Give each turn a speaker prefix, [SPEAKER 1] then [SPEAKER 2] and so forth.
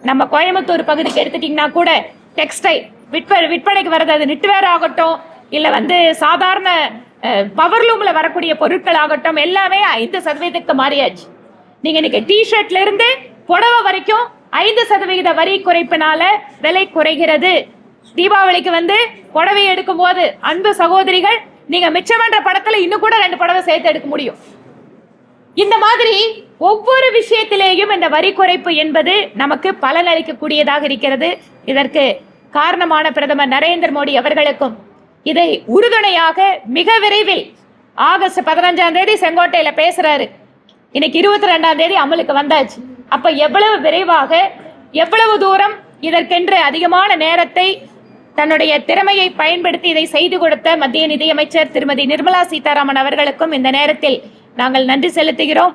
[SPEAKER 1] நம்ம கோயம்புத்தூர் பகுதிக்கு எடுத்துட்டீங்கன்னா கூட டெக்ஸ்டைல் விற்பனைக்கு வர்றது, அது நிட்வேர் ஆகட்டும், இல்லை சாதாரண பவர்லூம்ல வரக்கூடிய பொருட்கள் ஆகட்டும், எல்லாமே 5% மாறியாச்சு. நீங்க இன்னைக்கு டிஷர்ட்ல இருந்து புடவை வரைக்கும் 5% வரி குறைப்பினால விலை குறைகிறது. தீபாவளிக்கு புடவை எடுக்கும் போது அன்பு சகோதரிகள், நீங்க மிச்சமன்ற படத்துல இன்னும் கூட 2 புடவை சேர்த்து எடுக்க முடியும். இந்த மாதிரி ஒவ்வொரு விஷயத்திலேயும் இந்த வரி குறைப்பு என்பது நமக்கு பலனளிக்கக்கூடியதாக இருக்கிறது. இதற்கு காரணமான பிரதமர் நரேந்திர மோடி அவர்களுக்கும் இதை உறுதுணையாக மிக விரைவில் ஆகஸ்ட் 15ஆம் தேதி செங்கோட்டையில பேசுறாரு. இன்னைக்கு 22ஆம் தேதி அமலுக்கு வந்தாச்சு. அப்ப எவ்வளவு விரைவாக, எவ்வளவு தூரம் இதற்கென்று அதிகமான நேரத்தை தன்னுடைய திறமையை பயன்படுத்தி இதை செய்து கொடுத்த மத்திய நிதியமைச்சர் திருமதி நிர்மலா சீதாராமன் அவர்களுக்கும் இந்த நேரத்தில் நாங்கள் நன்றி செலுத்துகிறோம்.